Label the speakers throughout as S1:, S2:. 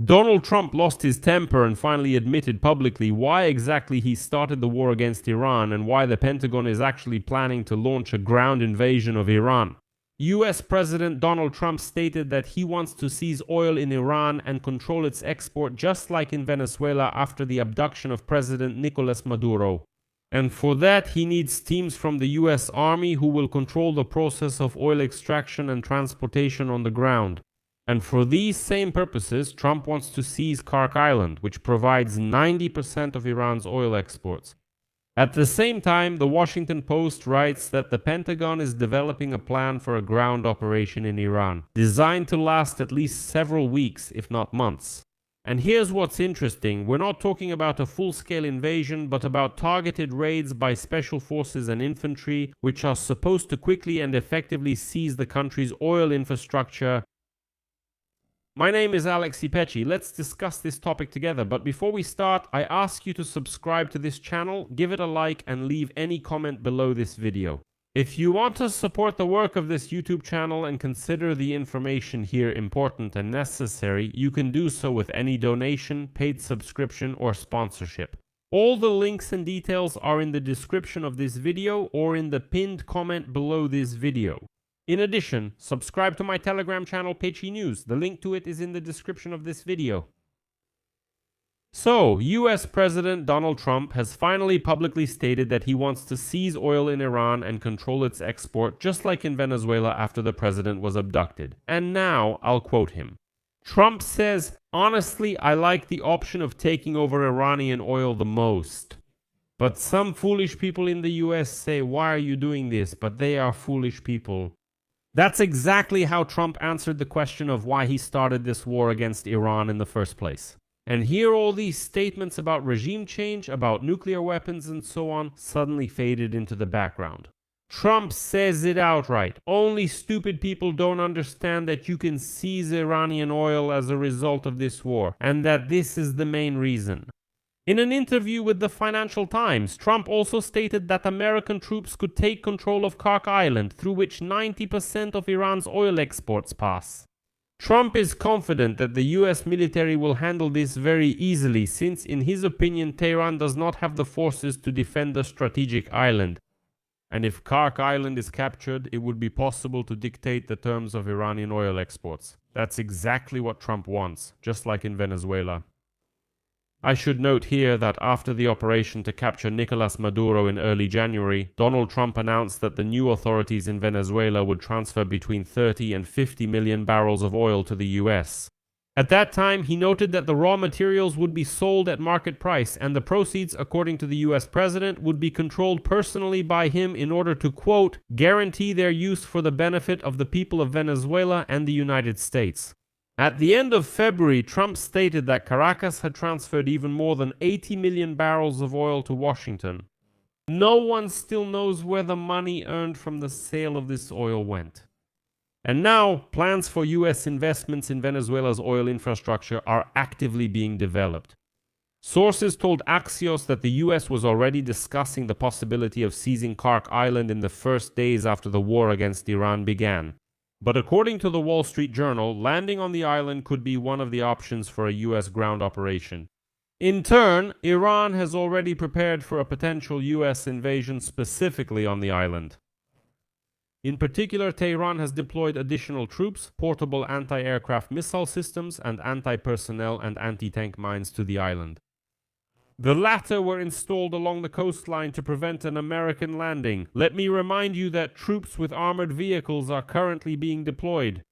S1: Donald Trump lost his temper and finally admitted publicly why exactly he started the war against Iran and why the Pentagon is actually planning to launch a ground invasion of Iran. US President Donald Trump stated that he wants to seize oil in Iran and control its export just like in Venezuela after the abduction of President Nicolas Maduro. And for that, he needs teams from the US Army who will control the process of oil extraction and transportation on the ground. And for these same purposes, Trump wants to seize Khark Island, which provides 90% of Iran's oil exports. At the same time, the Washington Post writes that the Pentagon is developing a plan for a ground operation in Iran, designed to last at least several weeks, if not months. And here's what's interesting, we're not talking about a full-scale invasion, but about targeted raids by special forces and infantry, which are supposed to quickly and effectively seize the country's oil infrastructure. My name is Alex Ipecci. Let's discuss this topic together, but before we start, I ask you to subscribe to this channel, give it a like, and leave any comment below this video. If you want to support the work of this YouTube channel and consider the information here important and necessary, you can do so with any donation, paid subscription, or sponsorship. All the links and details are in the description of this video or in the pinned comment below this video. In addition, subscribe to my Telegram channel Pecci News. The link to it is in the description of this video. So, US President Donald Trump has finally publicly stated that he wants to seize oil in Iran and control its export just like in Venezuela after the president was abducted. And now, I'll quote him. Trump says, "Honestly, I like the option of taking over Iranian oil the most. But some foolish people in the US say, why are you doing this? But they are foolish people." That's exactly how Trump answered the question of why he started this war against Iran in the first place. And here all these statements about regime change, about nuclear weapons and so on, suddenly faded into the background. Trump says it outright. Only stupid people don't understand that you can seize Iranian oil as a result of this war, and that this is the main reason. In an interview with the Financial Times, Trump also stated that American troops could take control of Khark Island, through which 90% of Iran's oil exports pass. Trump is confident that the US military will handle this very easily, since in his opinion Tehran does not have the forces to defend the strategic island. And if Khark Island is captured, it would be possible to dictate the terms of Iranian oil exports. That's exactly what Trump wants, just like in Venezuela. I should note here that after the operation to capture Nicolas Maduro in early January, Donald Trump announced that the new authorities in Venezuela would transfer between 30 and 50 million barrels of oil to the US. At that time, he noted that the raw materials would be sold at market price, and the proceeds, according to the US president, would be controlled personally by him in order to, quote, guarantee their use for the benefit of the people of Venezuela and the United States. At the end of February, Trump stated that Caracas had transferred even more than 80 million barrels of oil to Washington. No one still knows where the money earned from the sale of this oil went. And now, plans for US investments in Venezuela's oil infrastructure are actively being developed. Sources told Axios that the US was already discussing the possibility of seizing Khark Island in the first days after the war against Iran began. But according to the Wall Street Journal, landing on the island could be one of the options for a US ground operation. In turn, Iran has already prepared for a potential US invasion specifically on the island. In particular, Tehran has deployed additional troops, portable anti-aircraft missile systems, and anti-personnel and anti-tank mines to the island. The latter were installed along the coastline to prevent an American landing. Let me remind you that troops with armored vehicles are currently being deployed.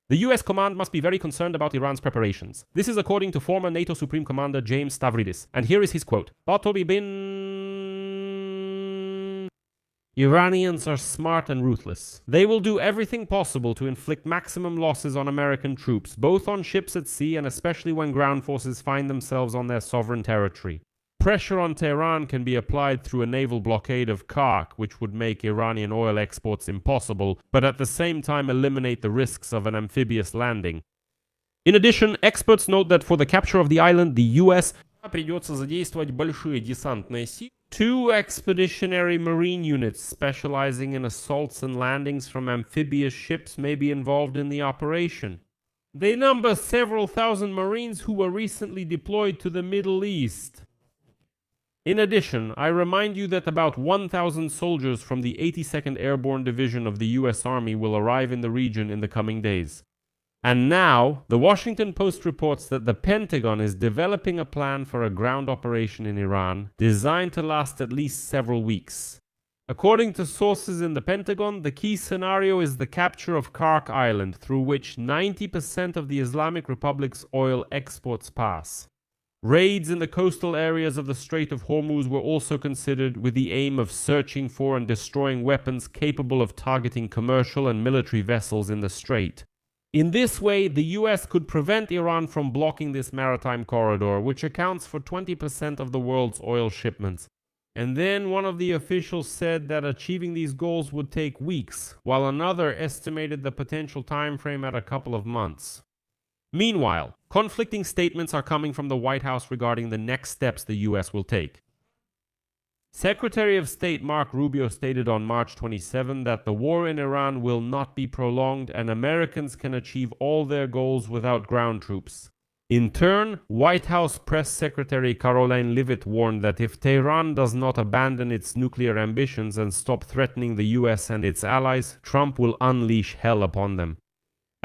S1: The US command must be very concerned about Iran's preparations. This is according to former NATO Supreme Commander James Stavridis. And here is his quote. Iranians are smart and ruthless. They will do everything possible to inflict maximum losses on American troops, both on ships at sea and especially when ground forces find themselves on their sovereign territory. Pressure on Tehran can be applied through a naval blockade of Khark, which would make Iranian oil exports impossible, but at the same time eliminate the risks of an amphibious landing. In addition, experts note that for the capture of the island, the US придется задействовать большие десантные силы. 2 expeditionary marine units specializing in assaults and landings from amphibious ships may be involved in the operation. They number several thousand Marines who were recently deployed to the Middle East. In addition, I remind you that about 1,000 soldiers from the 82nd Airborne Division of the U.S. Army will arrive in the region in the coming days. And now, the Washington Post reports that the Pentagon is developing a plan for a ground operation in Iran designed to last at least several weeks. According to sources in the Pentagon, the key scenario is the capture of Khark Island, through which 90% of the Islamic Republic's oil exports pass. Raids in the coastal areas of the Strait of Hormuz were also considered, with the aim of searching for and destroying weapons capable of targeting commercial and military vessels in the strait. In this way, the US could prevent Iran from blocking this maritime corridor, which accounts for 20% of the world's oil shipments. And then one of the officials said that achieving these goals would take weeks, while another estimated the potential time frame at a couple of months. Meanwhile, conflicting statements are coming from the White House regarding the next steps the US will take. Secretary of State Marco Rubio stated on March 27 that the war in Iran will not be prolonged and Americans can achieve all their goals without ground troops. In turn, White House Press Secretary Caroline Leavitt warned that if Tehran does not abandon its nuclear ambitions and stop threatening the US and its allies, Trump will unleash hell upon them.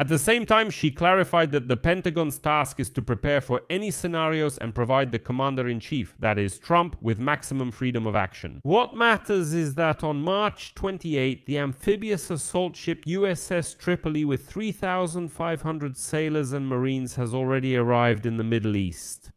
S1: At the same time, she clarified that the Pentagon's task is to prepare for any scenarios and provide the commander-in-chief, that is, Trump, with maximum freedom of action. What matters is that on March 28, the amphibious assault ship USS Tripoli with 3,500 sailors and Marines has already arrived in the Middle East.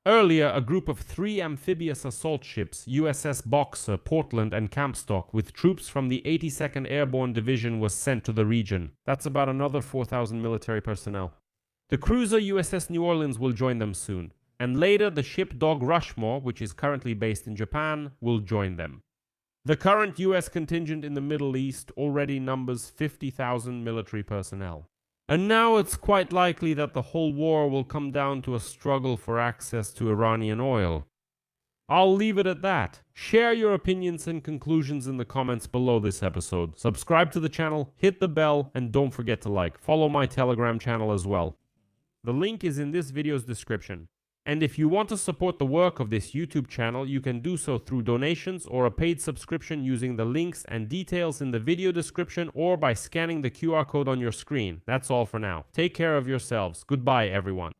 S1: Earlier, a group of 3 amphibious assault ships, USS Boxer, Portland, and Campstock, with troops from the 82nd Airborne Division was sent to the region. That's about another 4,000 military personnel. The cruiser USS New Orleans will join them soon. And later, the ship Dog Rushmore, which is currently based in Japan, will join them. The current US contingent in the Middle East already numbers 50,000 military personnel. And now it's quite likely that the whole war will come down to a struggle for access to Iranian oil. I'll leave it at that. Share your opinions and conclusions in the comments below this episode. Subscribe to the channel, hit the bell, and don't forget to like. Follow my Telegram channel as well. The link is in this video's description. And if you want to support the work of this YouTube channel, you can do so through donations or a paid subscription using the links and details in the video description or by scanning the QR code on your screen. That's all for now. Take care of yourselves. Goodbye, everyone.